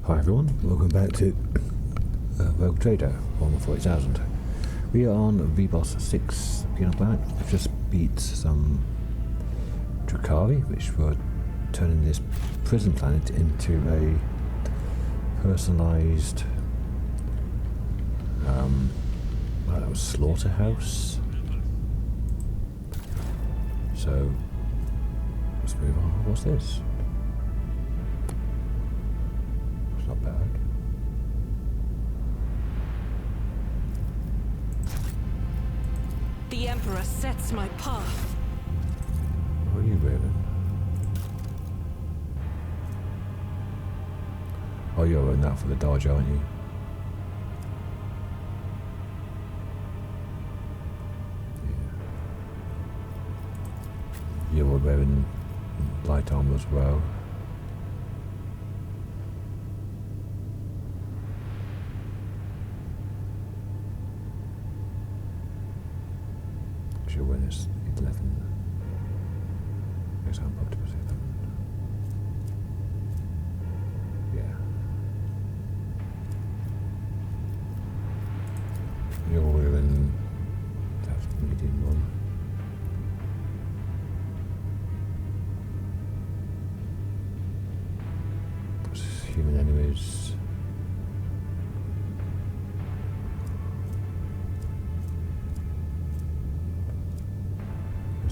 Hi everyone, welcome back to Rogue Trader 140,000. We are on V-Boss 6 Penal Planet. We've just beat some Drukhari, which were turning this prison planet into a personalised slaughterhouse. So let's move on. What's this? It's not bad. The Emperor sets my path. What are you wearing? Oh, you're wearing that for the dodge, aren't you? Yeah. You're wearing light armor as well. Your awareness 11. Example optimus 11. Yeah. You're wearing that medium one. What's human anyways?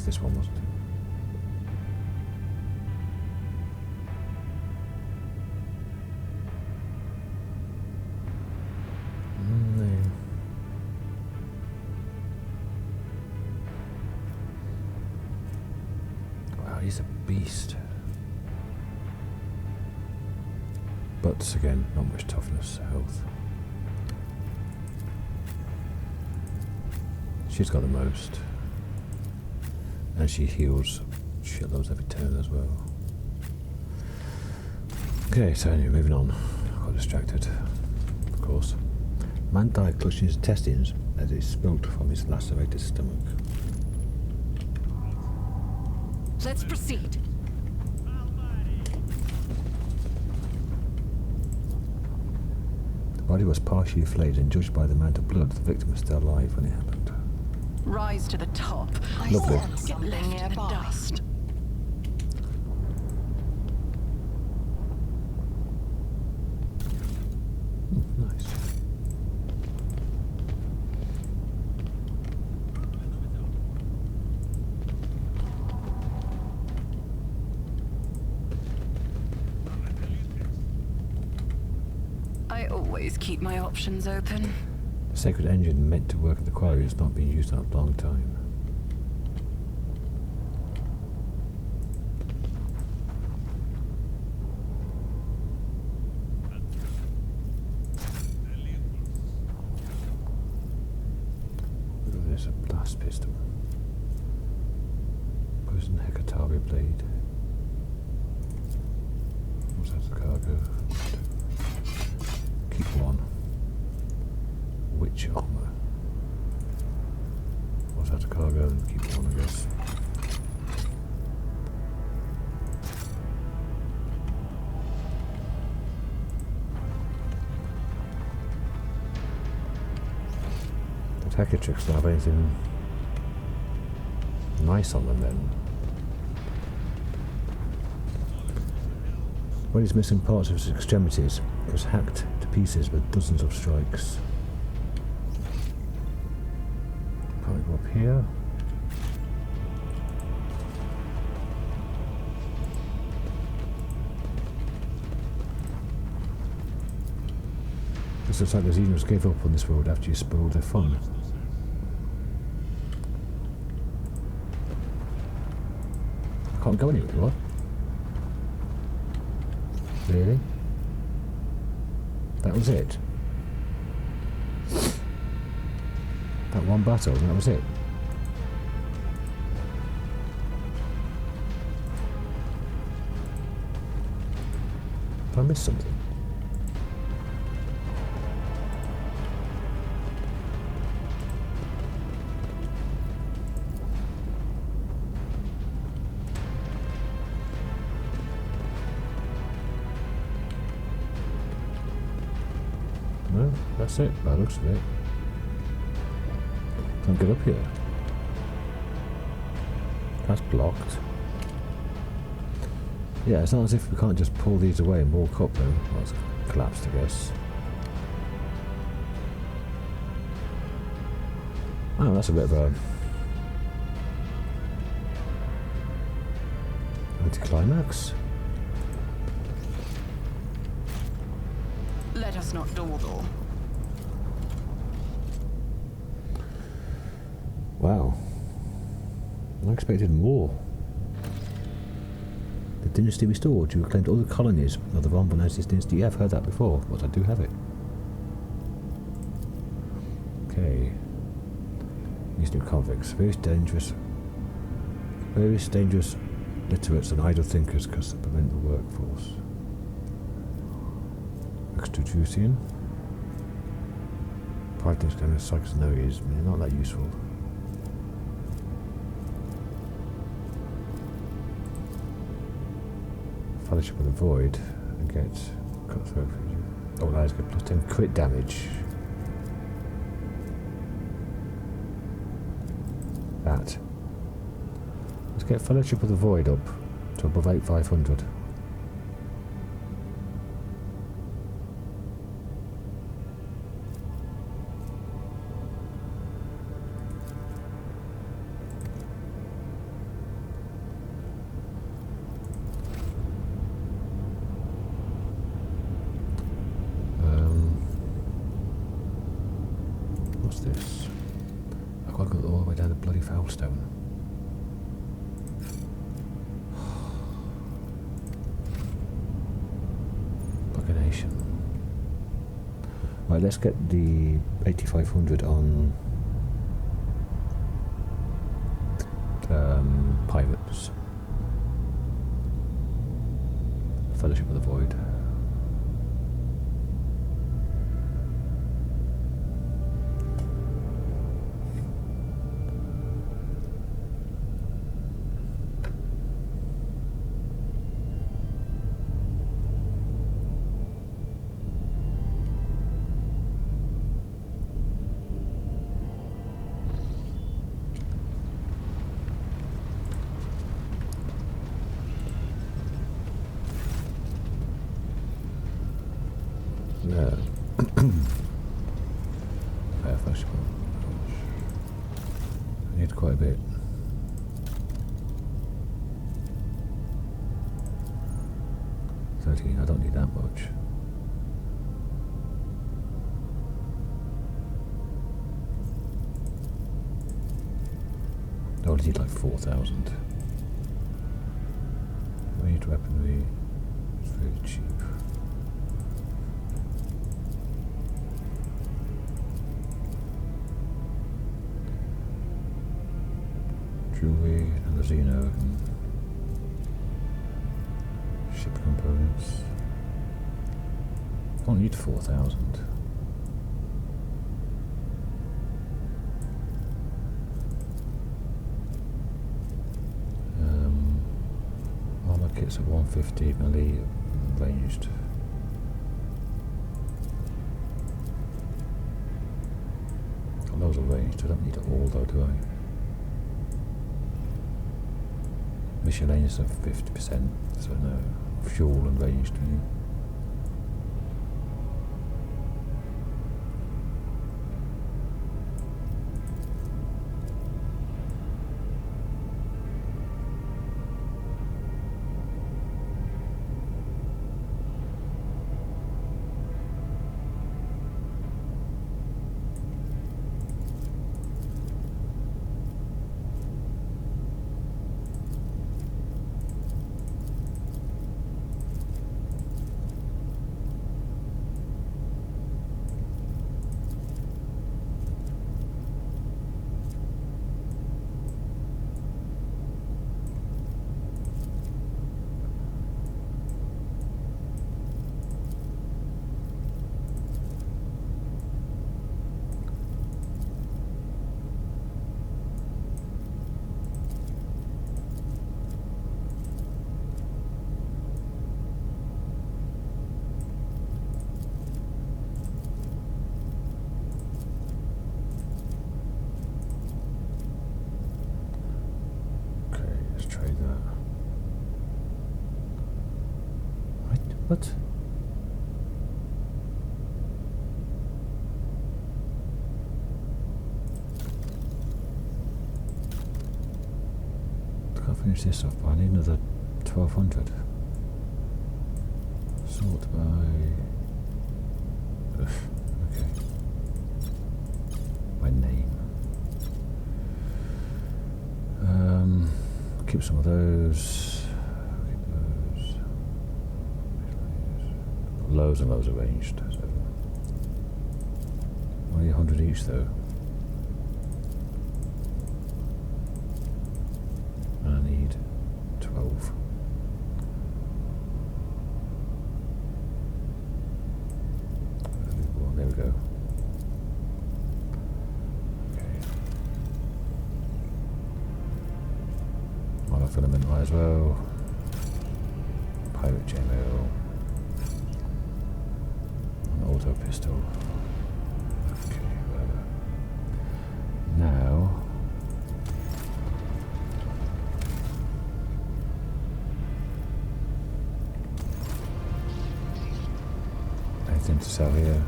This one wasn't. No. Wow, he's a beast. But again, not much toughness, health. She's got the most. And she heals shitloads every turn as well. Okay, so anyway, moving on. I got distracted, of course. Man died clutching his intestines as he spilt from his lacerated stomach. Let's proceed. The body was partially flayed, and judged by the amount of blood, the victim was still alive when it happened. Rise to the top. Lovely. Get left in the dust. Nice. I always keep my options open. The sacred engine meant to work at the quarry has not been used in a long time. Look at this, a blast pistol. Prison Hecatari blade. What's that, the cargo? Keep one. Witch armor. What's that, a cargo? Keep one, I guess. The Techatrix don't have anything nice on them then. When he's missing parts of his extremities, it was hacked to pieces with dozens of strikes. Probably go up here. This looks like the Xenos gave up on this world after you spoiled their fun. I can't go anywhere, what? Really? That was it? That one battle, and that was it? Did I miss something? No, that's it, by the looks of it. Can't get up here. That's blocked. Yeah, it's not as if we can't just pull these away and walk up though. Well, it's collapsed, I guess. Oh, that's a bit of a anticlimax. Let us not dawdle. Wow. I expected more. The dynasty restored. You reclaimed all the colonies of the Romanosis dynasty. Yeah, I've heard that before, but I do have it. Okay. These new convicts. Various dangerous literates and idle thinkers because they prevent the workforce. Extrajuician. Prodigious kind of Psykers. No, he is. I mean, not that useful. Fellowship of the Void and get cut through. Oh, let's get plus 10 crit damage. That. Let's get Fellowship of the Void up to above 8500. What's this? I've got to go all the way down the bloody Foulstone. Buckination. Right, let's get the 8500 on pirates. Fellowship of the Void. No. Fellowship. I need quite a bit. I don't need that much. I only need like 4,000. Ranged weaponry. It's very cheap. Jewelry and the Xeno. Ship components. I don't need 4,000. Armor kits at 150 melee ranged. Loads of ranged. I don't need it all though, do I? Miscellaneous of 50%, so no. Fuel and ranged. What? Can't finish this off, but I need another 1200. Sort by... Ugh, okay. By name. Keep some of those. Keep those. Got loads and loads arranged. So. Only 100 each though. I need 12. There we go. Filament might as well. Pirate JML. An auto pistol. Okay, whatever. Now anything to sell here?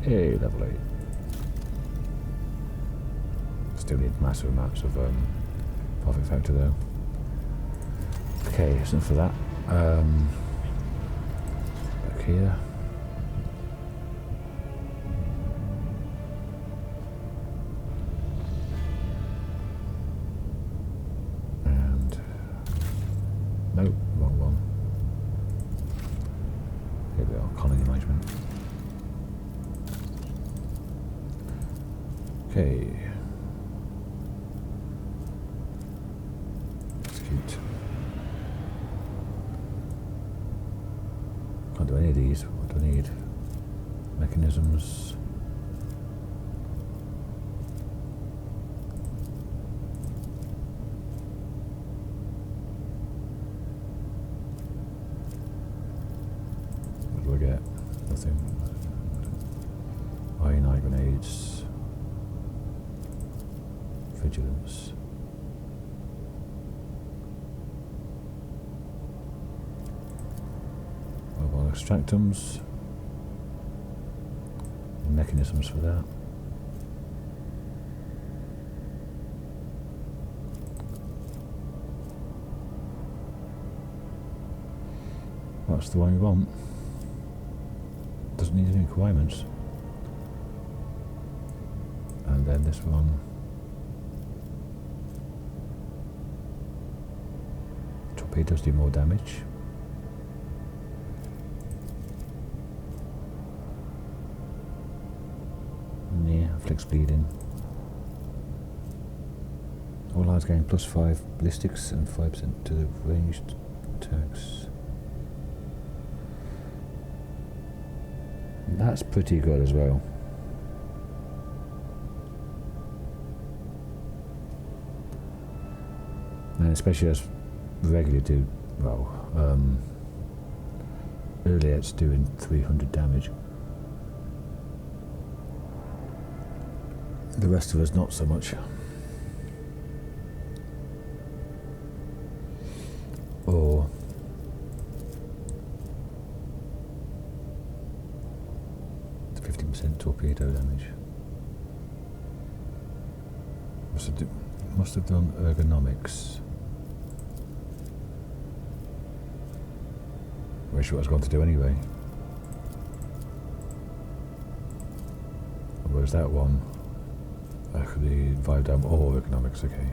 Hey, level 8. Still need massive amounts of profit factor though. Okay, it's enough for that. Back here. And nope, wrong one. Here we are, colony management. Okay. Execute. Can't do any of these. What do I need? Mechanisms. What do I get? Nothing. Ionite grenades. Vigilance. Mobile extractums. Mechanisms for that. That's the one we want. Doesn't need any requirements. And then this one. Torpedoes do more damage. Yeah, flex bleeding. All lines gain +5 ballistics and 5% to the ranged attacks. That's pretty good as well. And especially as regularly do well. Earlier it's doing 300 damage. The rest of us not so much. Or 15% torpedo damage. Must have done ergonomics. Wish what I was going to do anyway. Where's that one? Actually, vibe down all economics, okay.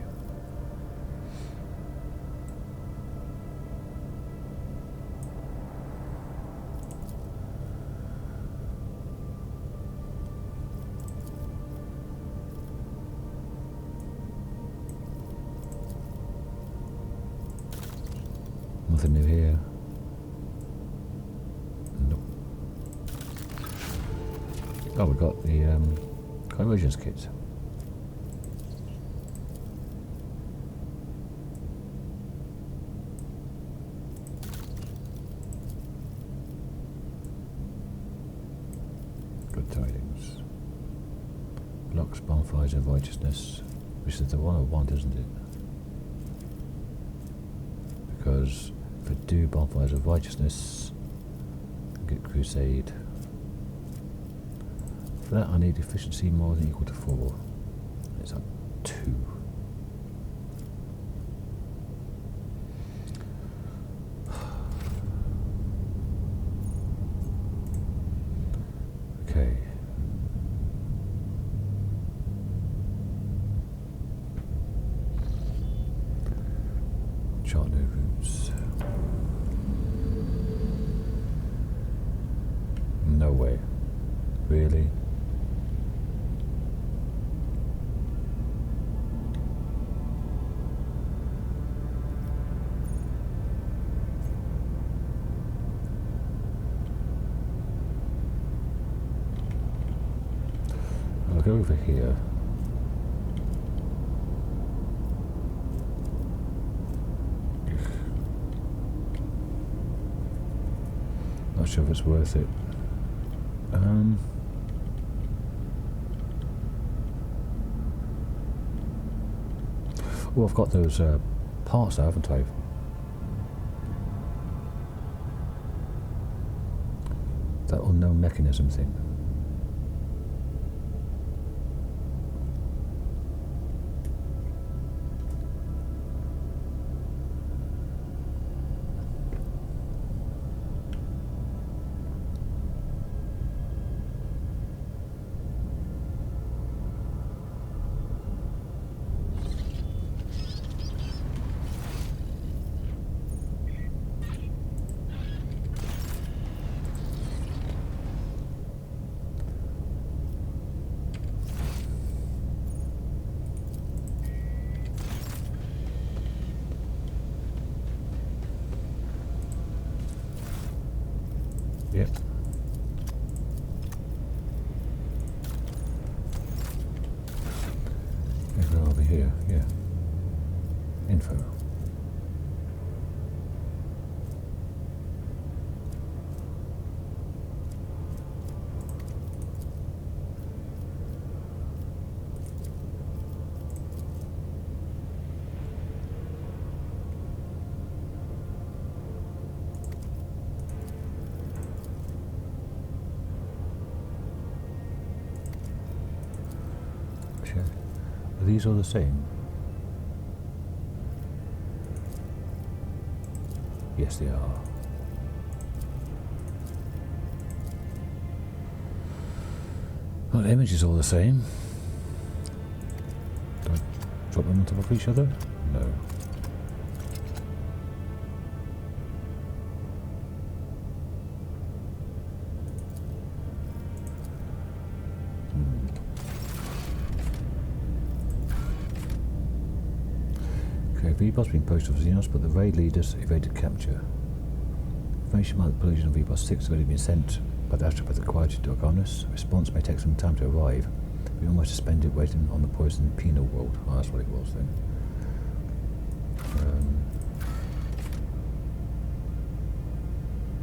Nothing new here. Nope. Oh, we got the convergence kit. Good tidings. Blocks bonfires of righteousness, which is the one I want, isn't it? Because if I do bonfires of righteousness, I get crusade. For that I need efficiency more than equal to 4. It's at 2. Okay. Chart no roots. No way. Really? I'll go over here. Not sure if it's worth it. Well, I've got those parts there, haven't I? That unknown mechanism thing. Yep. Maybe over here, yeah. Info. Are these all the same? Yes, they are. Well, the image is all the same. Do I drop them on top of each other? No. V-Boss being posted for Xenos, but the raid leaders evaded capture. Information about the collision of V-Boss 6 has already been sent by the astropath acquired to Koronus. Response may take some time to arrive. We almost suspended waiting on the poison penal world. Oh, that's what it was then.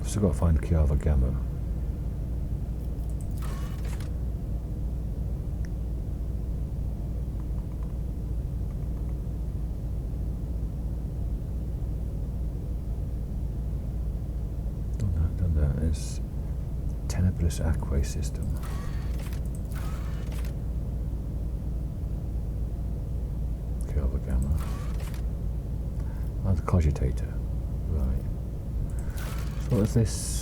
I've still got to find Kiava Gamma. Perilous aqua system. Kill the gamma. Oh, the cogitator. Right. So what is this?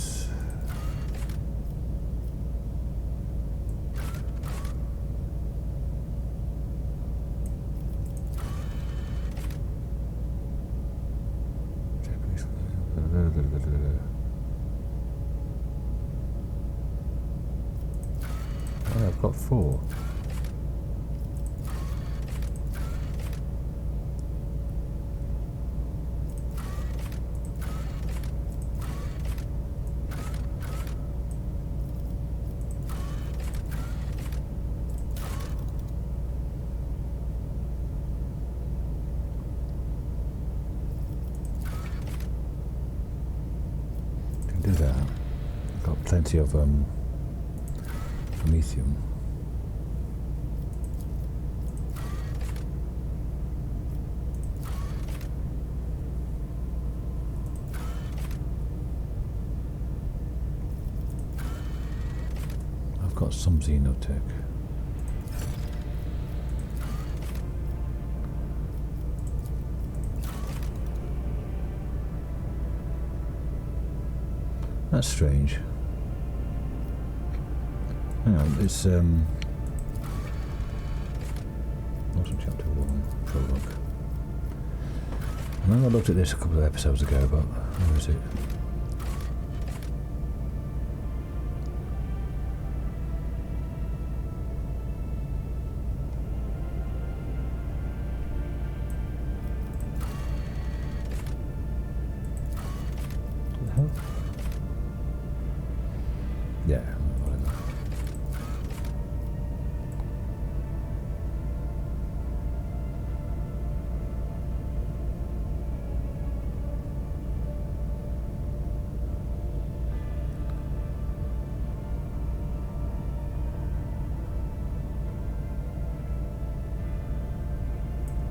I've got 4. Can do that. Got plenty of promethium. got some xenotech. That's strange. Hang on, it's Awesome Chapter 1 Prologue. I remember I looked at this a couple of episodes ago, but where is it? What the hell? Yeah, whatever.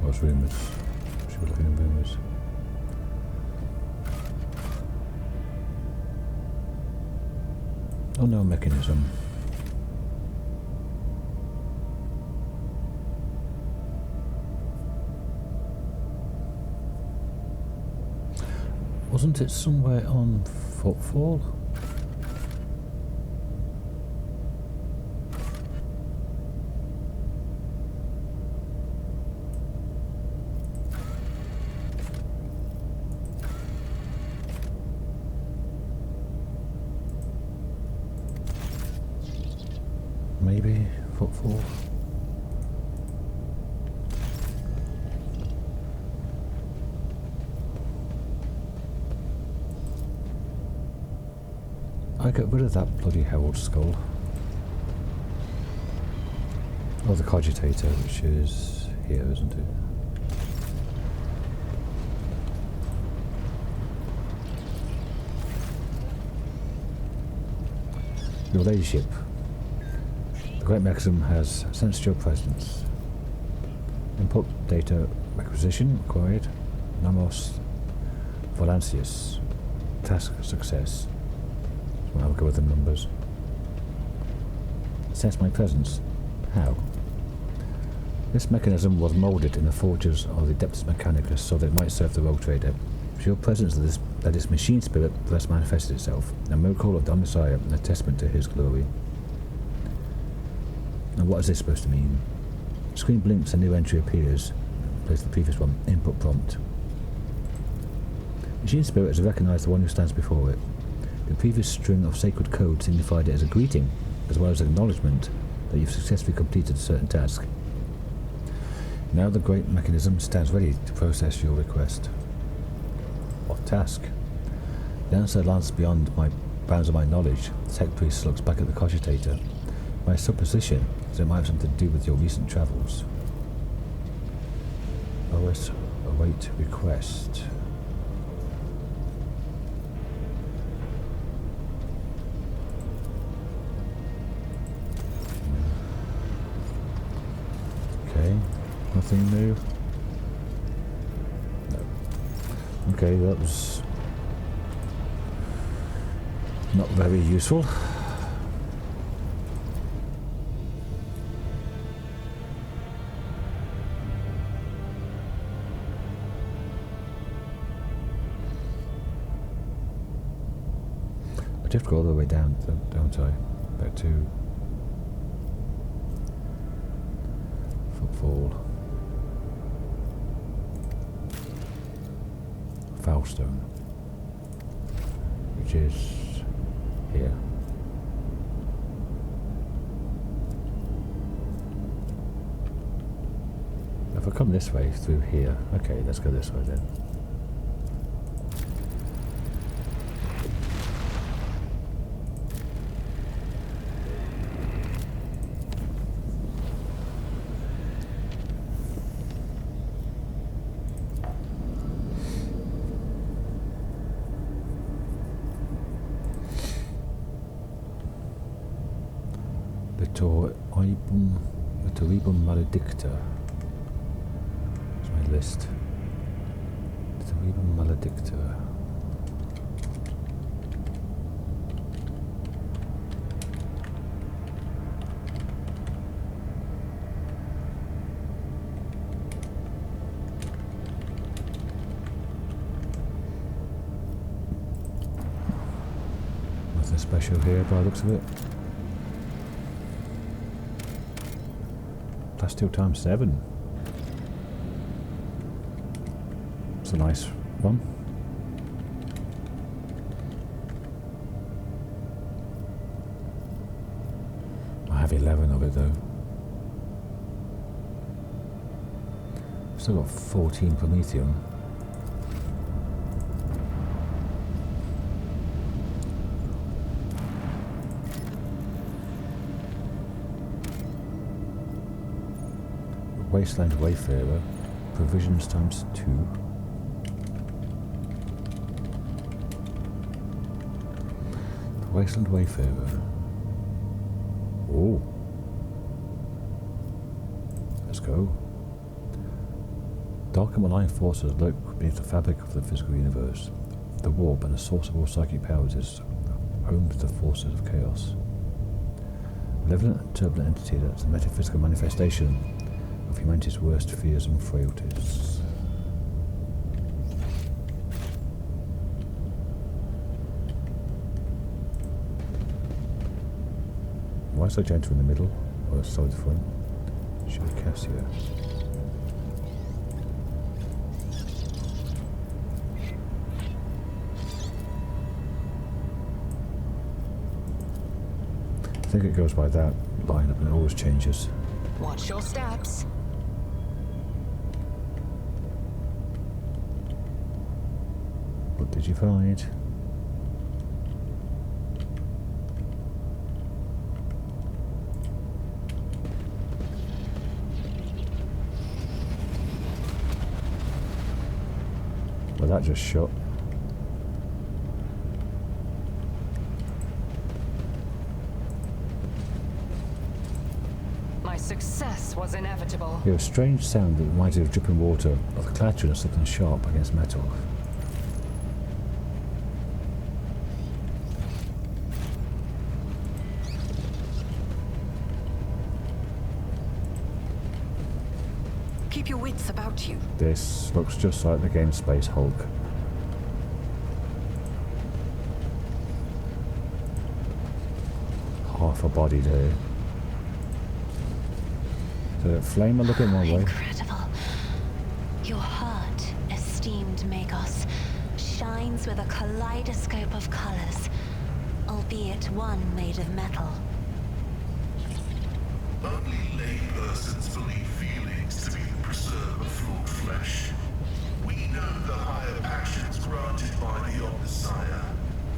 What's rumours? Should we look in rumours? Unknown mechanism. Wasn't it somewhere on Footfall? Maybe Footfall. I got rid of that bloody Herald skull. Or the cogitator, which is here, isn't it? Your ladyship. The great mechanism has sensed your presence. Input data requisition required. Namos Valancius. Task success. Well, I'll go with the numbers. Sense my presence. How? This mechanism was moulded in the forges of the Adeptus Mechanicus so that it might serve the rogue trader. It was your presence that this machine spirit thus manifested itself, a miracle of the Messiah and a testament to his glory. And what is this supposed to mean? Screen blinks, a new entry appears. Replace the previous one. Input prompt. Machine spirit has recognized the one who stands before it. The previous string of sacred code signified it as a greeting, as well as acknowledgement that you've successfully completed a certain task. Now the great mechanism stands ready to process your request. What task? The answer lands beyond my bounds of my knowledge. The tech priest looks back at the cogitator. My supposition is it might have something to do with your recent travels. OS await request. Okay, nothing new. No. Okay, that was not very useful. I have to go all the way down, don't I? Back to Footfall. Foulstone, which is here. If I come this way through here, okay, let's go this way then. Lituribum Maledicta. That's my list. Lituribum Maledicta. special here by the looks of it. That's still ×7. It's a nice one. I have 11 of it though. Still got 14 promethium. Wasteland Wayfarer, provisions ×2. Wasteland Wayfarer. Oh. Let's go. Dark and malign forces lurk beneath the fabric of the physical universe. The warp and the source of all psychic powers is home to the forces of chaos. Malevolent and turbulent entity that's a metaphysical manifestation of humanity's worst fears and frailties. Why is that gentle in the middle? Or so the front? Should we cast here? I think it goes by that line and it always changes. Watch your steps. What did you find? Well, that just shot. My success was inevitable. You hear a strange sound that reminds you of dripping water, of the clattering of something sharp against metal. Keep your wits about you. This looks just like the game Space Hulk. Half a body there. So the flame will look at my way. Incredible. Your heart, esteemed Magos, shines with a kaleidoscope of colours, albeit one made of metal. Only laypersons believe feelings to be the preserve of flawed flesh. We know the higher passions granted by the Omnissiah,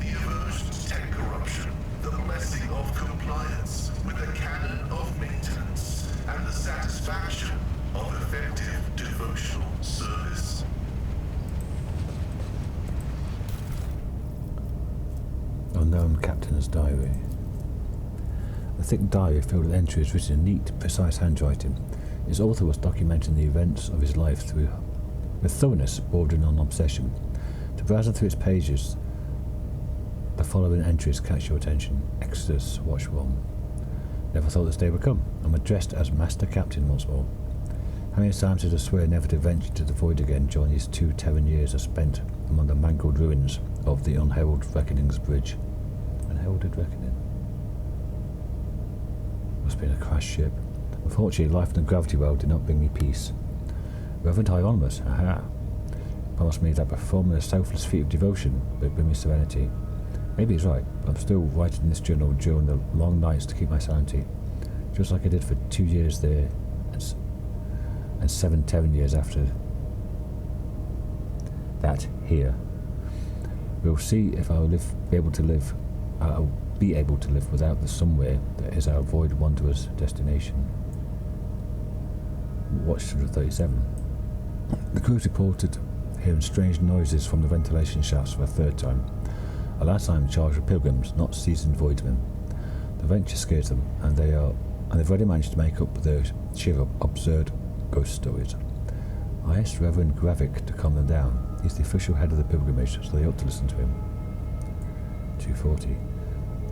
the aversion to tech corruption, the blessing of compliance with the canon of maintenance, and the satisfaction of effective devotional service. Unknown Captain's Diary. A thick diary filled with entries written in neat, precise handwriting. Its author was documenting the events of his life with thoroughness bordering on obsession. To browse through its pages, the following entries catch your attention. Exodus, Watch 1. Never thought this day would come. I'm addressed as Master Captain once more. How many times did I swear never to venture to the void again during these 2 Terran years I spent among the mangled ruins of the Unheralded Reckoning's bridge? Unheralded Reckoning? Must have been a crash ship. Unfortunately, life in the gravity well did not bring me peace. Reverend Hieronymus, aha! Promised me that performing a selfless feat of devotion would bring me serenity. Maybe he's right, but I'm still writing this journal during the long nights to keep my sanity, just like I did for 2 years there, and 7 Terran years after that here. We'll see if I'll be able to live without the somewhere that is our void wanderer's destination. Watch 37. The crews reported hearing strange noises from the ventilation shafts for a 3rd time. A last time charged with pilgrims, not seasoned voidmen. The venture scares them, and they've already managed to make up their share of absurd ghost stories. I asked Reverend Gravik to calm them down. He's the official head of the pilgrimage, so they ought to listen to him. 240.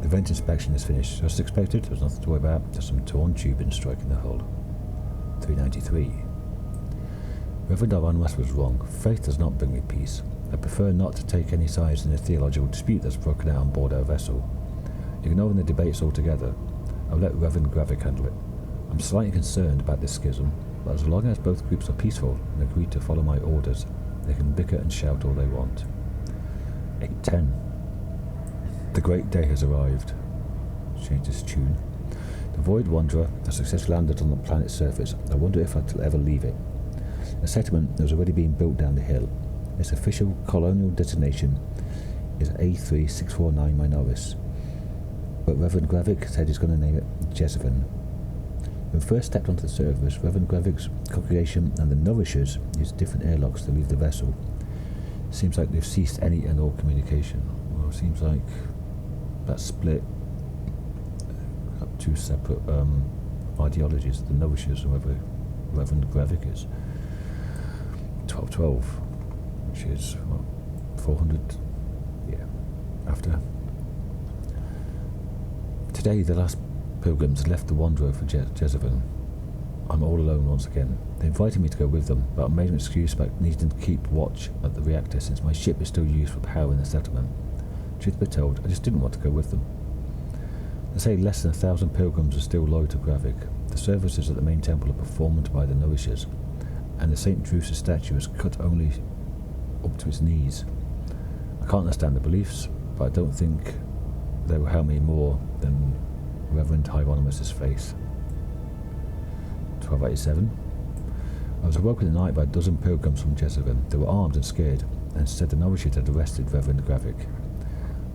The vent inspection is finished. Just expected, there's nothing to worry about, just some torn tubing striking the hull. 393. Reverend Hieronymus was wrong. Faith does not bring me peace. I prefer not to take any sides in a theological dispute that's broken out on board our vessel. Ignoring the debates altogether, I'll let Reverend Gravick handle it. I'm slightly concerned about this schism, but as long as both groups are peaceful and agree to follow my orders, they can bicker and shout all they want. 8:10. The great day has arrived. Change this tune. The Void Wanderer has successfully landed on the planet's surface. I wonder if I'll ever leave it. A settlement has already been built down the hill. Its official colonial designation is A3649 Minoris, but Reverend Gravick said he's going to name it Jezevin. When first stepped onto the surface, Reverend Gravick's congregation and the Nourishers used different airlocks to leave the vessel. It seems like they've ceased any and all communication. Well, it seems like that split up two separate ideologies, the Nourishers and whoever Reverend Gravick is. 1212, which is, what, 400, after. Today, the last pilgrims left the Wanderer for Jezevin. I'm all alone once again. They invited me to go with them, but I made an excuse about needing to keep watch at the reactor since my ship is still used for powering the settlement. Truth be told, I just didn't want to go with them. They say less than 1,000 pilgrims are still loyal to Gravick. The services at the main temple are performed by the Nourishers, and the St. Drusus statue is cut only up to its knees. I can't understand the beliefs, but I don't think they will help me more than Reverend Hieronymus's face. 1287. I was awoken in the night by a dozen pilgrims from Jezevin. They were armed and scared, and said the Nourishers had arrested Reverend Gravick.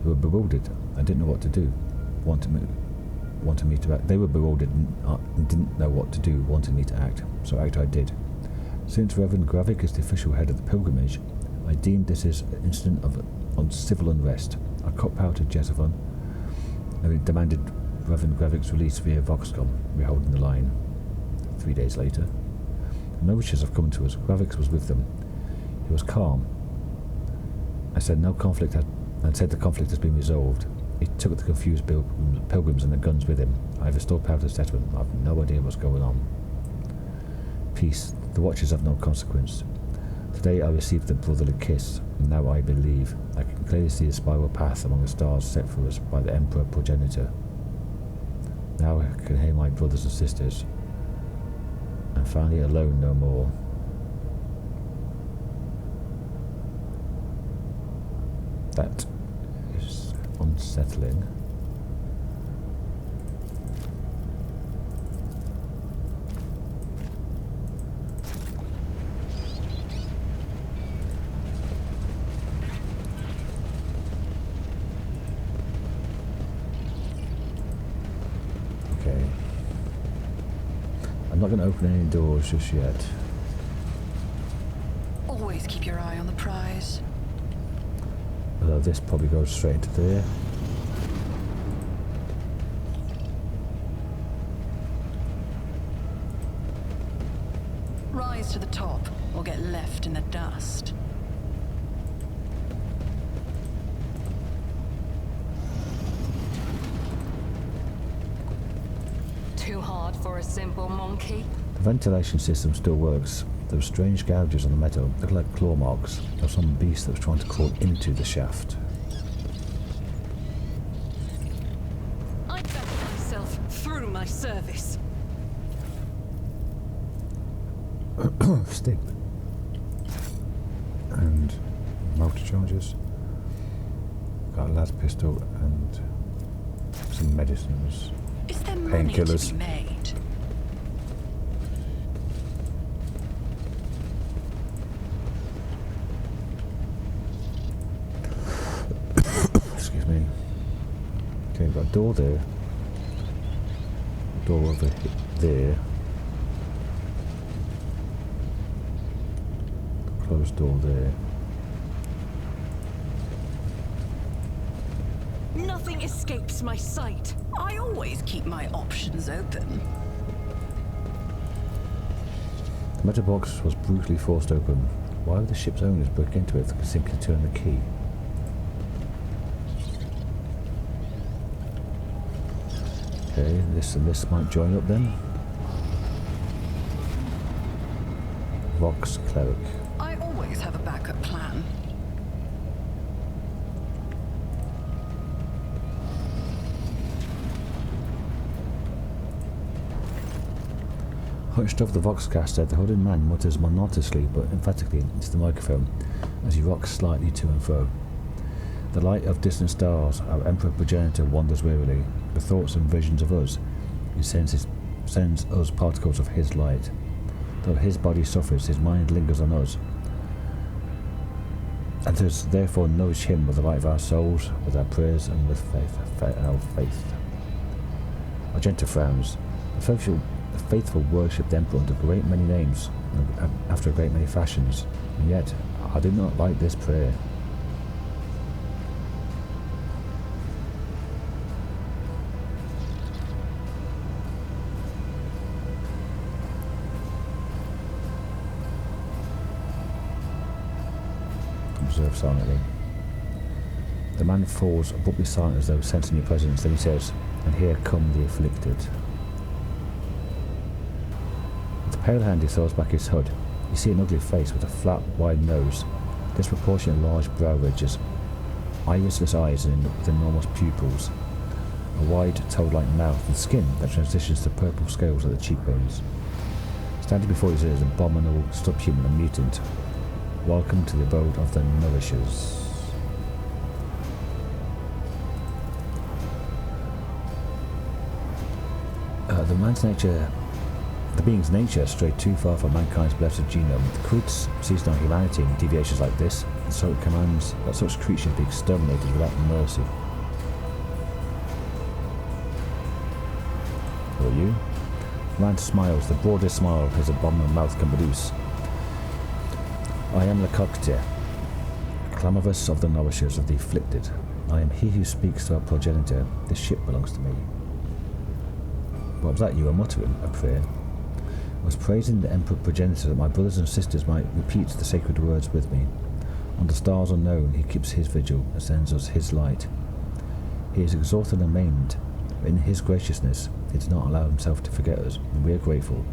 They were bewildered and didn't know what to do. Wanted me to act. They were bewildered and didn't know what to do, wanted me to act. So act I did. Since Reverend Gravick is the official head of the pilgrimage, I deemed this as an incident of civil unrest. I cut power to Jezevin and demanded Reverend Gravick's release via Voxcom, reholding the line. 3 days later, the Nourishers have come to us. Gravick was with them. He was calm. I said the conflict has been resolved. He took the confused pilgrims and the guns with him. I have restored power to the settlement. I have no idea what's going on. Peace. The Watchers have no consequence. Today I received the brotherly kiss, and now I believe. I can clearly see the spiral path among the stars set for us by the Emperor Progenitor. Now I can hear my brothers and sisters. I'm finally alone no more. That is unsettling. I'm not going to open any doors just yet. Always keep your eye on the prize. Although this probably goes straight into there. Rise to the top or get left in the dust. Too hard for a simple monkey? The ventilation system still works. There were strange gouges on the metal, look like claw marks of some beast that was trying to crawl into the shaft. I bet myself through my service. Stick. And motor charges. Got a las pistol and some medicines. Is there money to Painkillers. be made? Excuse me. Okay, got a door there. Door over there. Closed door there. Nothing escapes my sight. I always keep my options open. The metal box was brutally forced open. Why would the ship's owners break into it if they could simply turn the key? Okay, this and this might join up then. Vox Cleric. I always have a backup plan. Hunched over the Voxcaster, the hooded man mutters monotonously but emphatically into the microphone as he rocks slightly to and fro. The light of distant stars, our Emperor Progenitor wanders wearily, the thoughts and visions of us. He sends us particles of his light. Though his body suffers, his mind lingers on us. And us therefore nourish him with the light of our souls, with our prayers and with our faith. Argenta frowns. The faithful worship the Emperor under a great many names, and after a great many fashions, and yet I do not like this prayer. Observe silently. The man falls abruptly silent as though sensing your presence, then he says, "And here come the afflicted." With a pale hand he throws back his hood. You see an ugly face with a flat, wide nose, disproportionate large brow ridges, irisless eyes with enormous pupils, a wide toad-like mouth and skin that transitions to purple scales at the cheekbones. Standing before you is an abominable subhuman and mutant. Welcome to the abode of the Nourishers. The being's nature strayed too far from mankind's blessed genome. The Quds sees no humanity in deviations like this, and so it commands that such creatures be exterminated without mercy. Who are you? The man smiles, the broadest smile his abominable mouth can produce. I am Lecocte, Clamorous of the Nourishers of the Afflicted. I am he who speaks to our progenitor. This ship belongs to me. What was that you were muttering? A prayer? I was praising the Emperor Progenitor that my brothers and sisters might repeat the sacred words with me. On the stars unknown he keeps his vigil and sends us his light. He is exalted and maimed, but in his graciousness he does not allow himself to forget us, and we are grateful.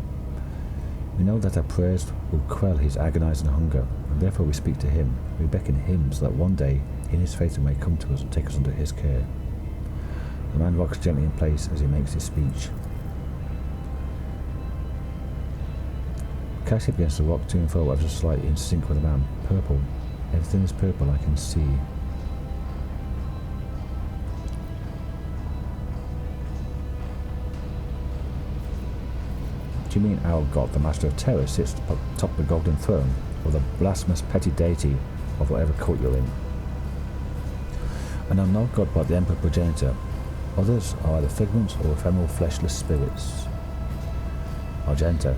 We know that our prayers will quell his agonizing hunger, and therefore we speak to him. We beckon him so that one day he and his faithful may come to us and take us under his care. The man rocks gently in place as he makes his speech. Cast it against the rock to and fro ever so slightly in sync with the man. Purple. Everything is purple I can see. Do you mean our god, the master of terror, sits atop the golden throne, or the blasphemous petty deity of whatever cult you're in? And I'm not god but the Emperor Progenitor. Others are either figments or ephemeral fleshless spirits. Argenta.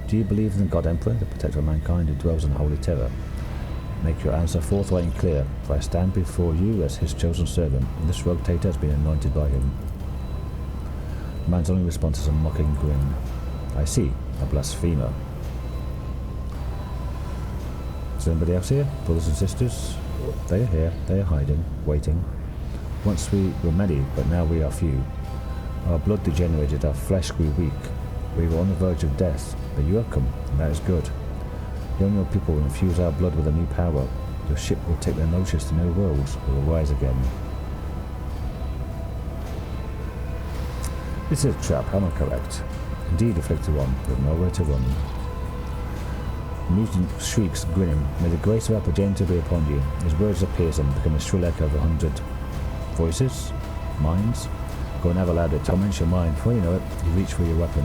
Do you believe in the God Emperor, the protector of mankind who dwells in holy terror? Make your answer forthright and clear, for I stand before you as his chosen servant, and this rotator has been anointed by him. The man's only response is a mocking grin. I see, a blasphemer. Is there anybody else here? Brothers and sisters? They are here, they are hiding, waiting. Once we were many, but now we are few. Our blood degenerated, our flesh grew weak. We were on the verge of death, but you have come, and that is good. Young your people will infuse our blood with a new power. Your ship will take their notice to new worlds, we will rise again. This is a trap, am I correct? Indeed, afflicted one, with nowhere to run. The mutant shrieks, grinning. May the grace of our progenitor be upon you. His words are piercing, become a shrill echo of 100 voices, minds. Go and have a louder, torment your mind. Before you know it, you reach for your weapon.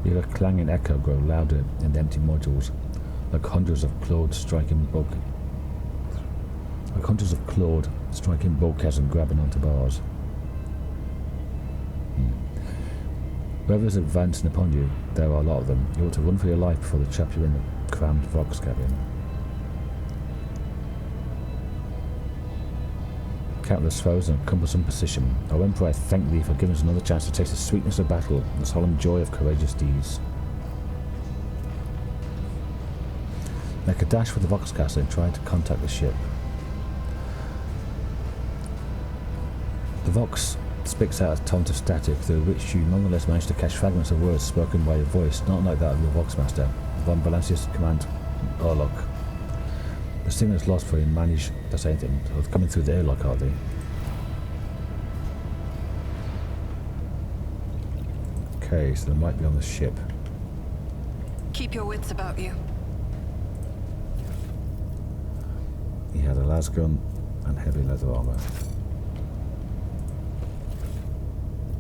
You hear a clanging echo grow louder in the empty modules, like hundreds of clawed striking bulkheads and grabbing onto bars. Whoever's advancing upon you, there are a lot of them. You ought to run for your life before they trap you in the crammed Vox cabin. Countless foes and cumbersome position. O Emperor, I thank thee for giving us another chance to taste the sweetness of battle and the solemn joy of courageous deeds. Make a dash for the Voxcaster and try to contact the ship. The Vox spits out a taunt of static through which you nonetheless manage to catch fragments of words spoken by your voice, not like that of your Voxmaster. Von Valancius command Orlok. The signal's lost for him. Manage. That's anything. So it's coming through the airlock, are they? Okay, so they might be on the ship. Keep your wits about you. He had a lasgun and heavy leather armor.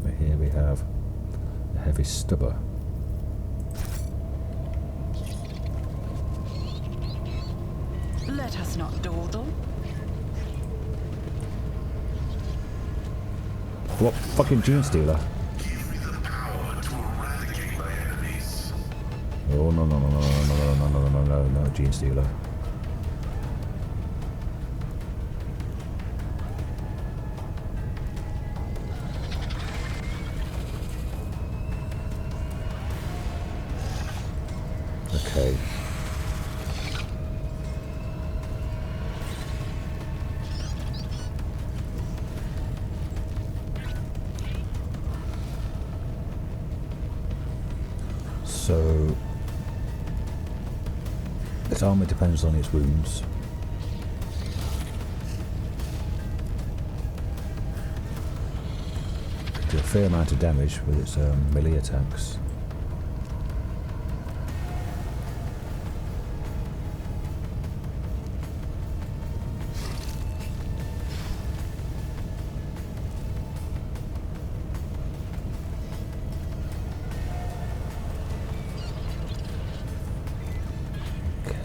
But here we have a heavy stubber. Let us not dawdle. What fucking Genestealer? Give me the power to eradicate my enemies. Oh no no no no no no no no no no no Genestealer. Okay. So its armor depends on its wounds. Could do a fair amount of damage with its melee attacks.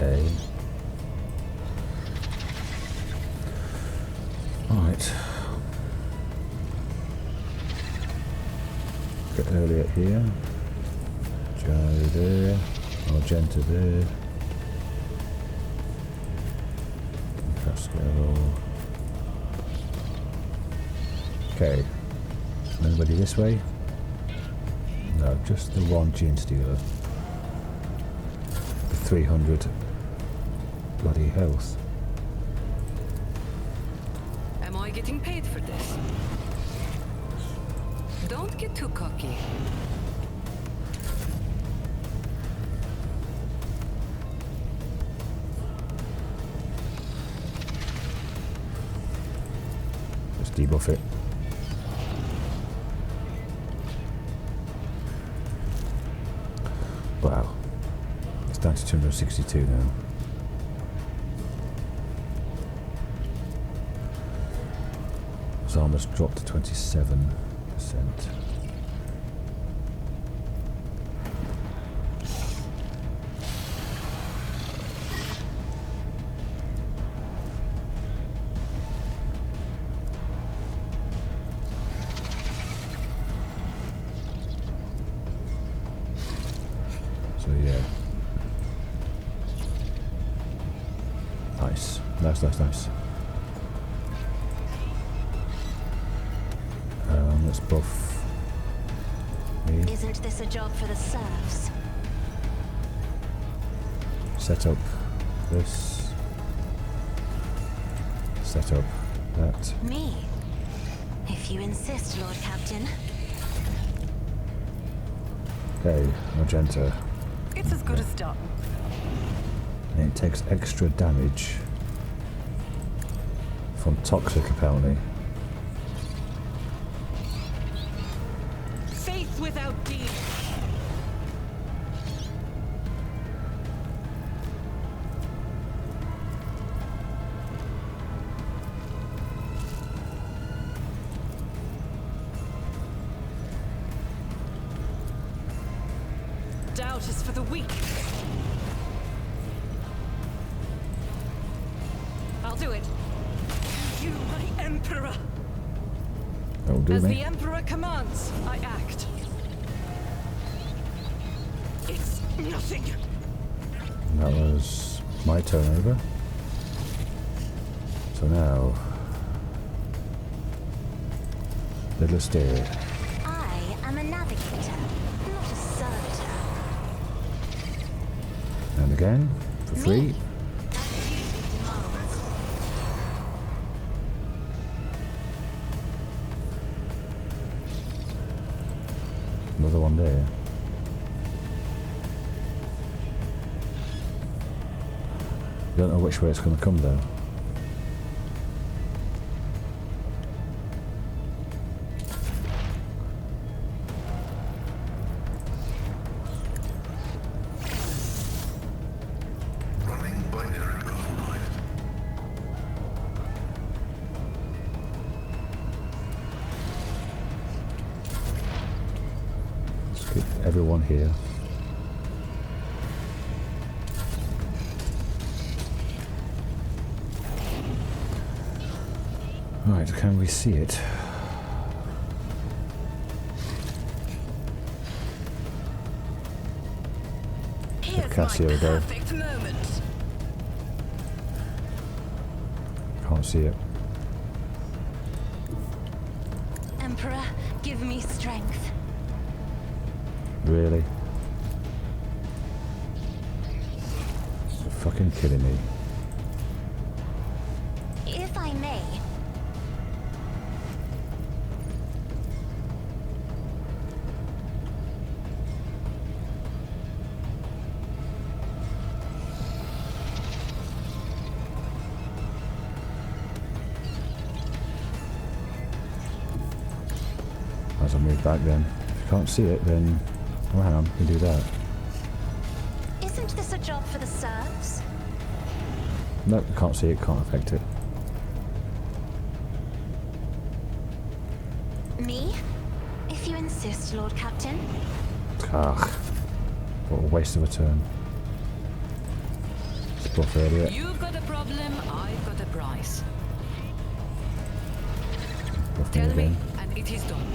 Okay. Right. Get Elliot here. Joe there. Argenta there. Pascal. Okay. Anybody this way? No, just the one Genestealer. 300 bloody health. Am I getting paid for this? Don't get too cocky. Just debuff it. Wow. It's down to 262 now. His armor's dropped to 27%. So yeah. Nice. Nice. Let's buff me. Isn't this a job for the serfs? Set up this. Set up that. Me? If you insist, Lord Captain. Okay, Magenta. It's as good as done. And it takes extra damage from toxic apparently. Faith without deed. Doubt is for the weak. I'll do it. You, my Emperor. That'll do As me. the Emperor commands, I act. It's nothing. That was my turn over. So now, little steer. I am a navigator, not a servitor. And again, for free. Another one there. don't know which way it's going to come though. Running binary override. Let's get everyone here. Right, can we see it? Here's Cassia my will go. perfect moment. Can't see it. Emperor, give me strength. Really? You're fucking kidding me. If I may, As I move back then. If you can't see it then... Oh hang on, you can do that. isn't this a job for the serfs? Nope, can't see it, can't affect it. Me? If you insist, Lord Captain. Ah, what a waste of a turn. Spot earlier. You've got a problem, I've got a price. Buff me Tell me, again. and it is done.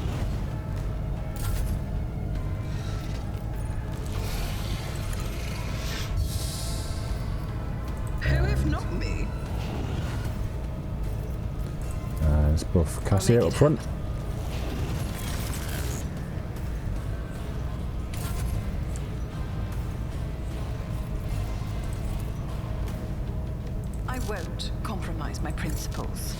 Who if not me? And let's buff Cassia make up it front. I won't compromise my principles.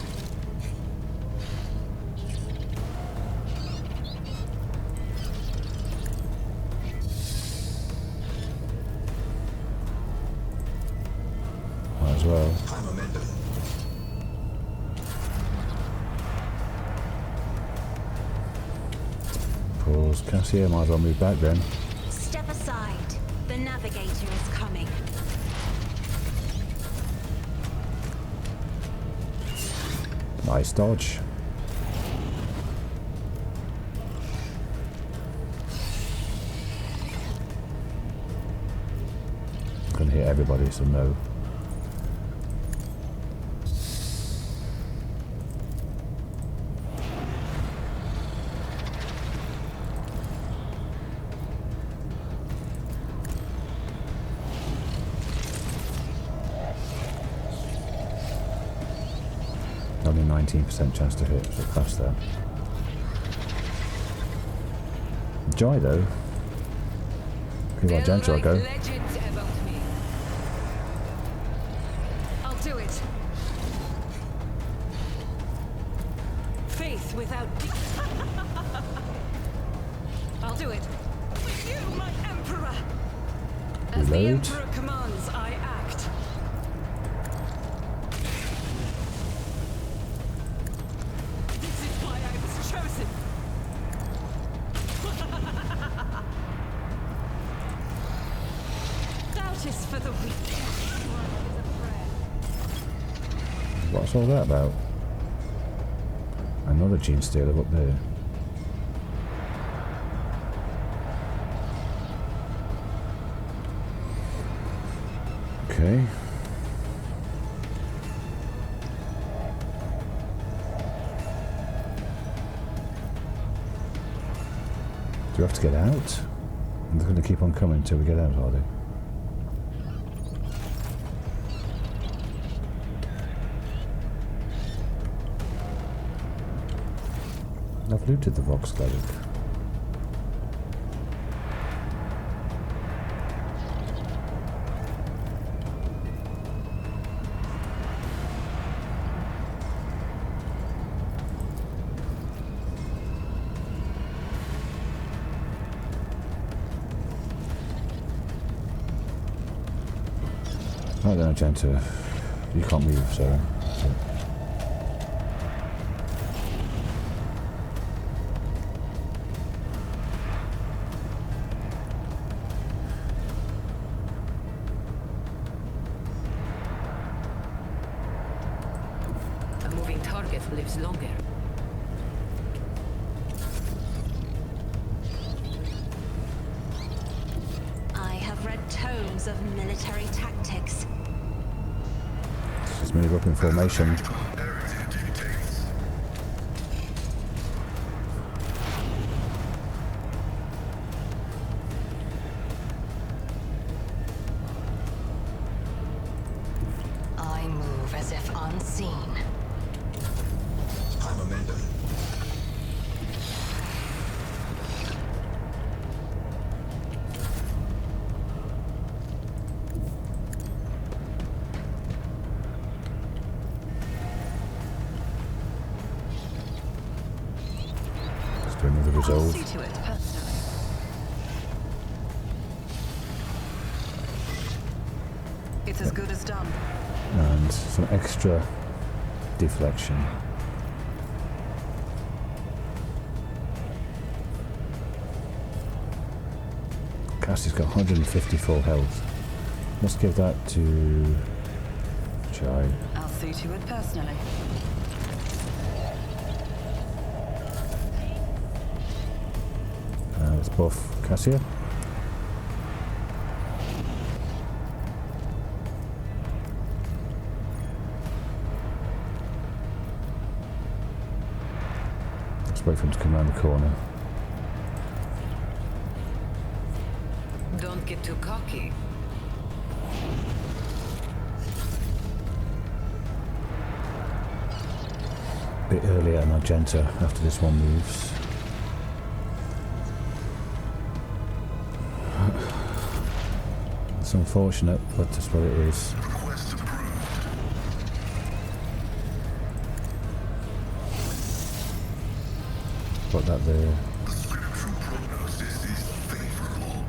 Might as well. High momentum. Pause Cassia, might as well move back then. Step aside. The navigator is coming. Nice dodge. Gonna hit everybody, so no. Only 19% chance to hit, so pass that. Joy though. Give our Gentle a go. Legends about me. I'll do it. Faith without... I'll do it. With you, my Emperor. As the Reload. Emperor commands, I act. This is why I was chosen. Doubt is for the weak. What's all that about? Another Genestealer up there. Okay. Do we have to get out? They're going to keep on coming until we get out, are they? I've looted the Vox Cleric. Might Right then, Magenta. You can't move, so. A moving target lives longer. I have read tomes of military tactics. Let's move up in formation. I move as if unseen. I'm Amanda. Let's do another I'll resolve. see to it personally. It's as good as done. And some extra deflection. Cassie's got 154 health. Let's give that to Chai. I'll see to it personally. Let's buff Cassia. Let's wait for him to come around the corner. Don't get too cocky. A bit earlier at Magenta after this one moves. It's unfortunate, but that's what it is. Request approved. Put that there. The spiritual prognosis is favorable.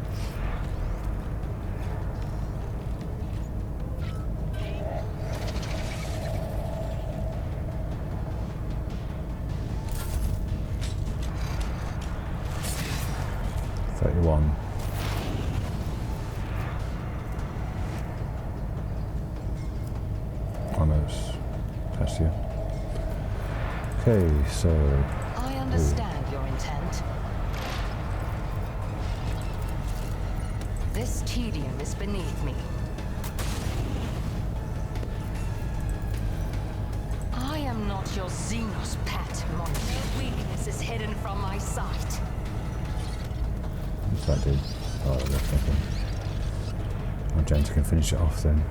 One. Almost. Cassia. Okay, so. I understand your intent. This tedium is beneath me. I am not your Xenos pet, Mon. Your weakness is hidden from my sight. What's that do? Oh, that's nothing. Magenta can finish it off then.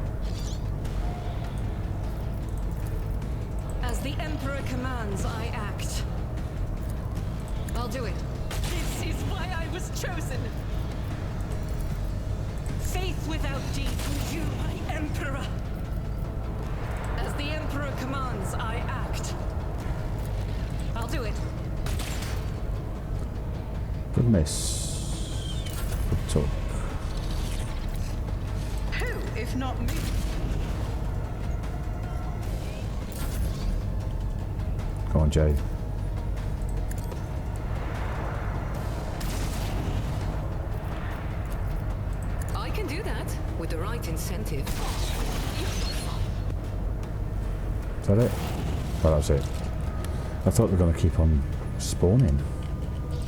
As the Emperor commands, I act. I'll do it. This is why I was chosen. Faith without deeds, you, my Emperor. As the Emperor commands, I act. I'll do it. Good miss. Good talk. Who, if not me? Come on, Jay. I can do that with the right incentive. Is that it? Oh, that's it. I thought they were going to keep on spawning.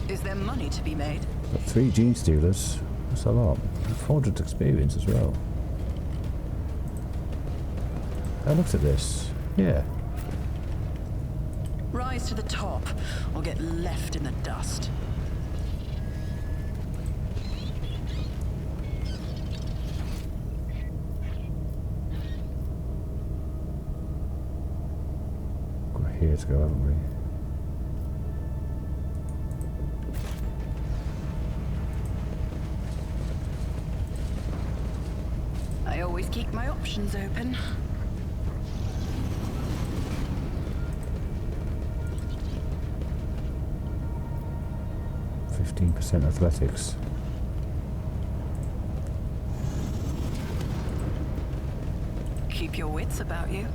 Is there money to be made? But 3 Genestealers. That's a lot. 400 experience as well. I looked at this. Yeah. Rise to the top, or get left in the dust. Got here to go, haven't we? I always keep my options open. %15 athletics. keep your wits about you.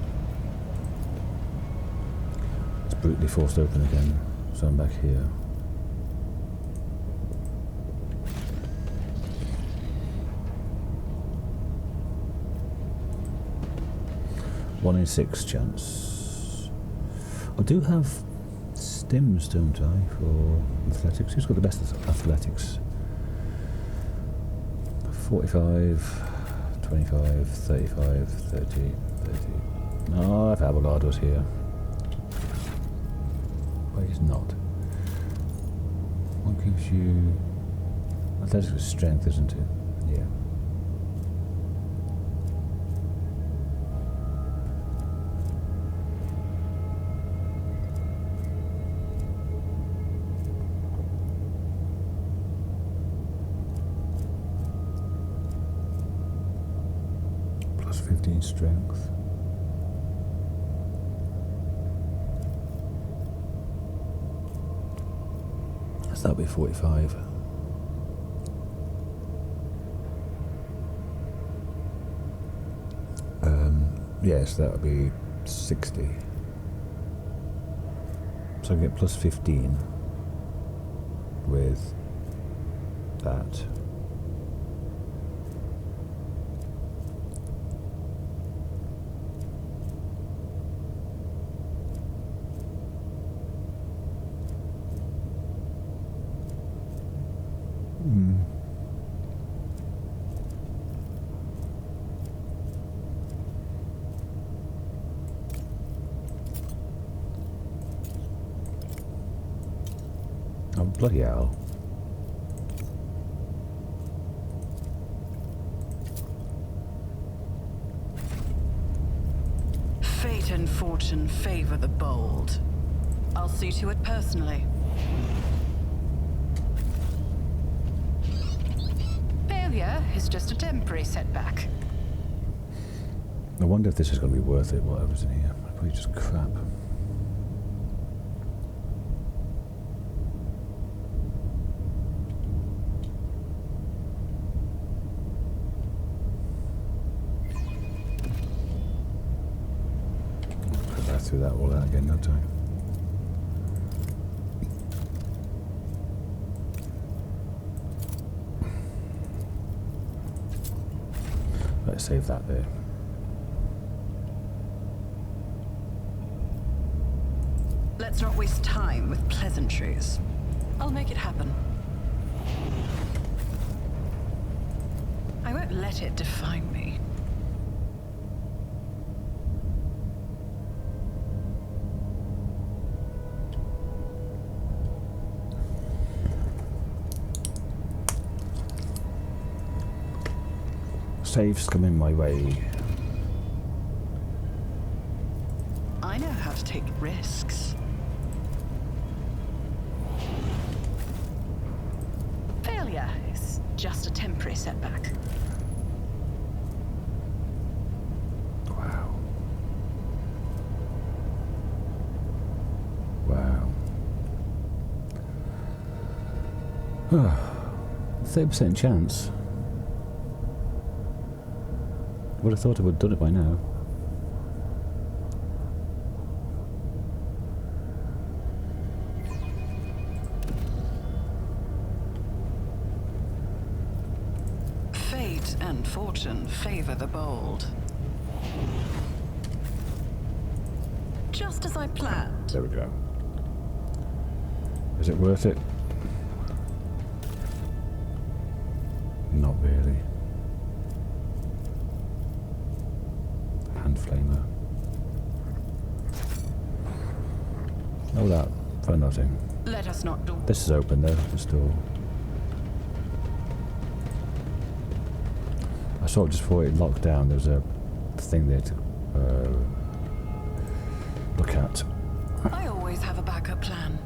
It's brutally forced open again, so I'm back here. One in 6 chance. I do have stims, don't I, for athletics? Who's got the best athletics? 45, 25, 35, 30, 30. No, if Abelard's here. Well, he's not. What gives you... Athletics is strength, isn't it? Yeah. Plus 15 strength. So that'll be 45. Yes, that'll be 60. So I get plus 15 with that. Oh, bloody hell. Fate and fortune favor the bold. I'll see to it personally. Failure is just a temporary setback. I wonder if this is going to be worth it, whatever's in here. Probably just crap. Through that all out again, don't I? Let's save that there. Let's not waste time with pleasantries. I'll make it happen. I won't let it define me. Saves coming my way. I know how to take risks. Failure is just a temporary setback. Wow. Wow. 30% chance. Would have thought I would have done it by now. Fate and fortune favor the bold. Just as I planned. There we go. Is it worth it? Not really. Hand flamer. Oh, that for nothing. Let us not do. This is open though, this door. I saw it just before it locked down. There's a thing there to look at. I always have a backup plan.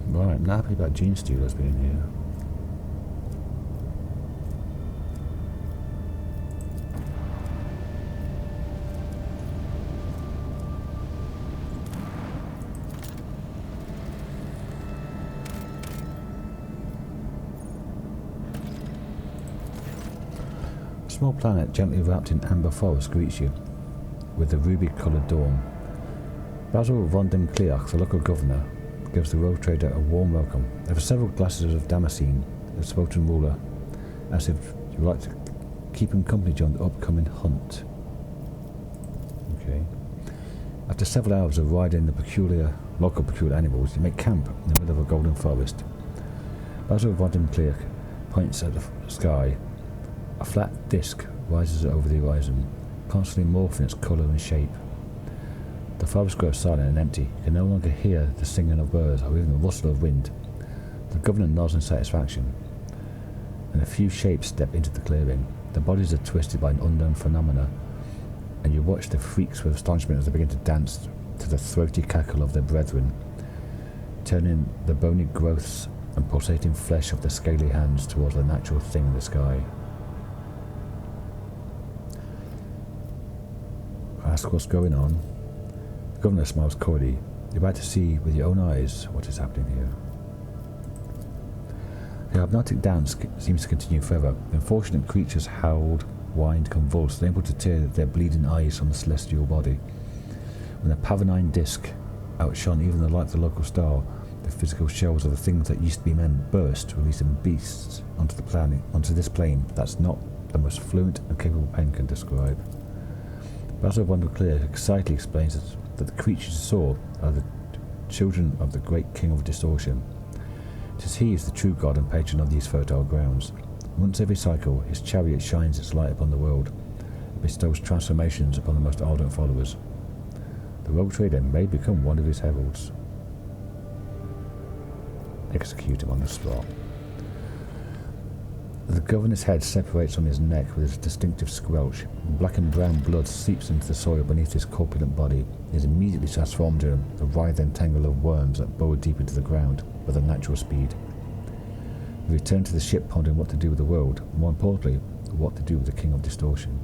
Right, I'm happy about Genestealers being here. small planet gently wrapped in amber forest greets you with the ruby-coloured dawn. Basil von dem Kleach, the local governor, gives the rogue trader a warm welcome. There are several glasses of Damascene, the Spartan ruler, as if you would like to keep him company during the upcoming hunt. Okay. After several hours of riding the local peculiar animals, you make camp in the middle of a golden forest. Basil von dem Kleach points at the sky. A flat disc rises over the horizon, constantly morphing its colour and shape. The forest grows silent and empty. You can no longer hear the singing of birds or even the rustle of wind. The governor nods in satisfaction, and a few shapes step into the clearing. Their bodies are twisted by an unknown phenomena, and you watch the freaks with astonishment as they begin to dance to the throaty cackle of their brethren, turning the bony growths and pulsating flesh of their scaly hands towards the natural thing in the sky. Ask what's going on. The governor smiles coyly. You're about to see with your own eyes what is happening here. The hypnotic dance seems to continue forever. The unfortunate creatures howled, whined, convulsed, unable to tear their bleeding eyes from the celestial body. When the Pavonine disc outshone even the light of the local star, the physical shells of the things that used to be men burst, releasing beasts onto this plane that's not the most fluent and capable pen can describe. Basil von dem Kleach excitedly explains that the creatures you saw are the children of the great king of distortion. It is he who is the true god and patron of these fertile grounds. Once every cycle, his chariot shines its light upon the world and bestows transformations upon the most ardent followers. The rogue trader may become one of his heralds. Execute him on the spot. The governor's head separates from his neck with a distinctive squelch. Black and brown blood seeps into the soil beneath his corpulent body. He is immediately transformed in a writhing tangle of worms that burrow deep into the ground with a natural speed. We return to the ship pondering what to do with the world, more importantly, what to do with the King of Distortion.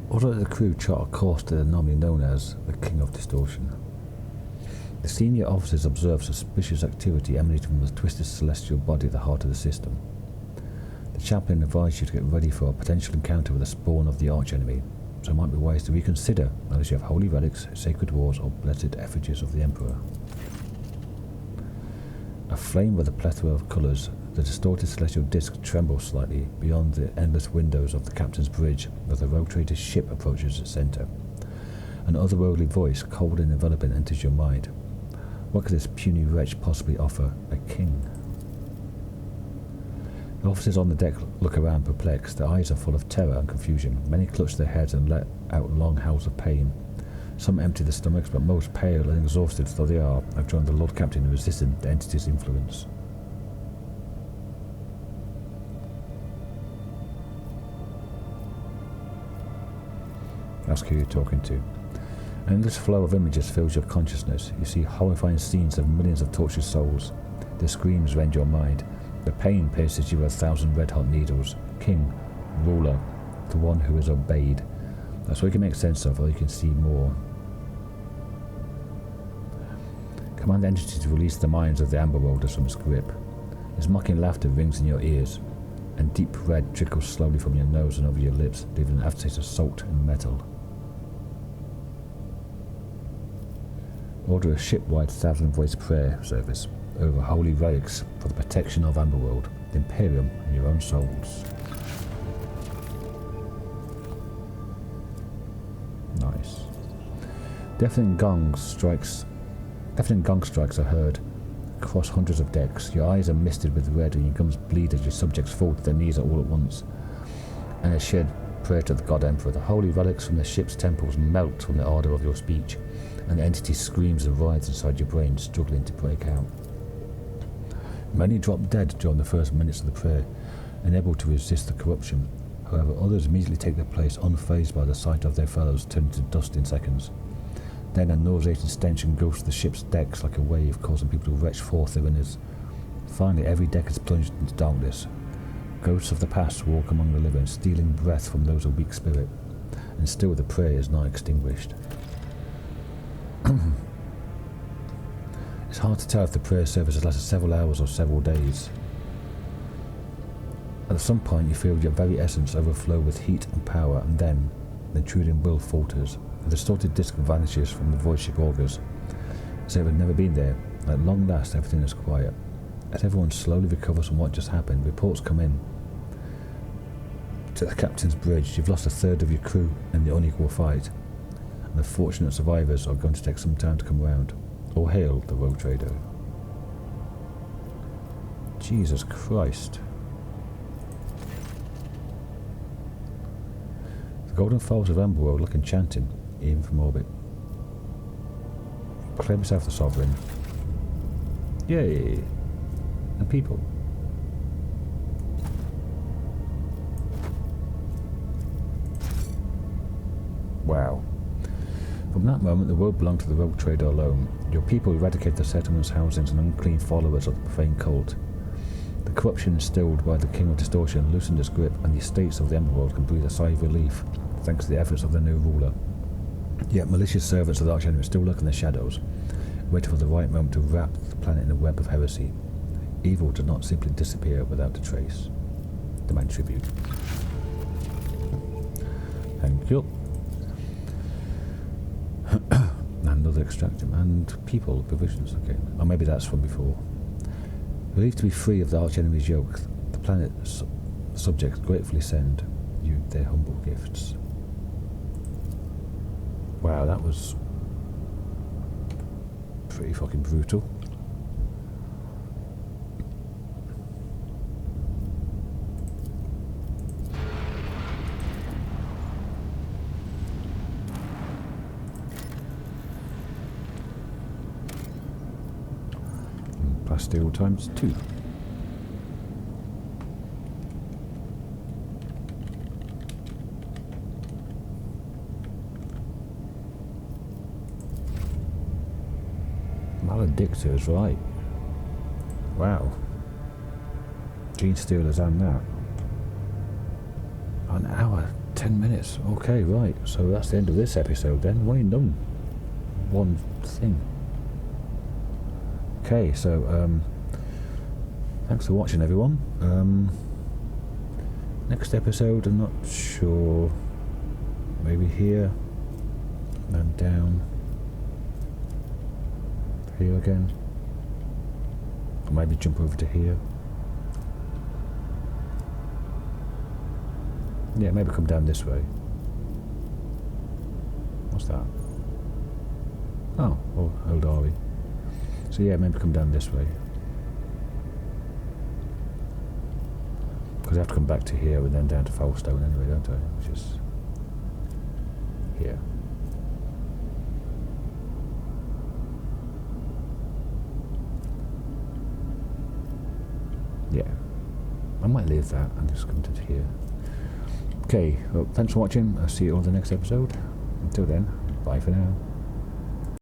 Order the crew chart a course to the anomaly known as the King of Distortion. The senior officers observe suspicious activity emanating from the twisted celestial body at the heart of the system. The chaplain advised you to get ready for a potential encounter with the spawn of the archenemy, so it might be wise to reconsider unless you have holy relics, sacred wars, or blessed effigies of the Emperor. Aflame with a plethora of colours, the distorted celestial disc trembles slightly beyond the endless windows of the captain's bridge as the rogue trader's ship approaches its centre. An otherworldly voice, cold and enveloping, enters your mind. What could this puny wretch possibly offer a king? The officers on the deck look around perplexed. Their eyes are full of terror and confusion. Many clutch their heads and let out long howls of pain. Some empty their stomachs, but most, pale and exhausted though they are, have joined the Lord Captain in resisting the entity's influence. Ask who you're talking to. An endless flow of images fills your consciousness. You see horrifying scenes of millions of tortured souls. Their screams rend your mind. The pain pierces you with 1,000 red-hot needles. King, ruler, the one who is obeyed. That's what you can make sense of, or you can see more. Command the entity to release the minds of the amber welders from its grip. His mocking laughter rings in your ears, and deep red trickles slowly from your nose and over your lips, leaving an aftertaste of salt and metal. Order a ship-wide 1,000-voice prayer service over holy relics for the protection of Amberworld, the Imperium, and your own souls. Nice. Deafening gong strikes are heard across hundreds of decks. Your eyes are misted with red and your gums bleed as your subjects fall to their knees all at once. And a shared prayer to the God Emperor. The holy relics from the ship's temples melt from the ardour of your speech, and the entity screams and writhes inside your brain, struggling to break out. Many drop dead during the first minutes of the prayer, unable to resist the corruption. However, others immediately take their place, unfazed by the sight of their fellows turning to dust in seconds. Then a nauseating stench engulfs the ship's decks like a wave, causing people to retch forth their innards. Finally, every deck is plunged into darkness. Ghosts of the past walk among the living, stealing breath from those of weak spirit. and still the prayer is not extinguished. It's hard to tell if the prayer service has lasted several hours or several days. At some point you feel your very essence overflow with heat and power, and then the intruding will falters. The distorted disc vanishes from the voidship augers, as if it had never been there. At long last everything is quiet. As everyone slowly recovers from what just happened, reports come in. To the captain's bridge, you've lost a third of your crew in the unequal fight, and the fortunate survivors are going to take some time to come round. All hail the rogue trader. Jesus Christ. The golden falls of Amberworld look enchanting, even from orbit. Claim yourself the sovereign. Yay! And people. Wow. From that moment, the world belonged to the rogue trader alone. Your people eradicate the settlements, housings, and unclean followers of the profane cult. The corruption instilled by the King of Distortion loosened its grip, and the estates of the Emberworld can breathe a sigh of relief, thanks to the efforts of their new ruler. Yet malicious servants of the Archenemy still lurk in the shadows, waiting for the right moment to wrap the planet in a web of heresy. Evil does not simply disappear without a trace. Demand tribute. Thank you. Another extraction. And people, provisions, okay. Or maybe that's from before. Relieved to be free of the Archenemy's yoke, the planet's subjects gratefully send you their humble gifts. Wow, that was pretty fucking brutal. Plasteel times 2. Maledicta is right. Wow. Genestealers and that. An hour, 10 minutes. Okay, right. So that's the end of this episode then. Well done. One thing. Okay, so thanks for watching, everyone. Next episode, I'm not sure. Maybe here, and down here again, or maybe jump over to here. Yeah, maybe come down this way. What's that? Oh, old Ari. So yeah, maybe come down this way. Because I have to come back to here and then down to Foulstone anyway, don't I? Which is here. Yeah. I might leave that and just come to here. Okay, well, thanks for watching. I'll see you on the next episode. Until then, bye for now.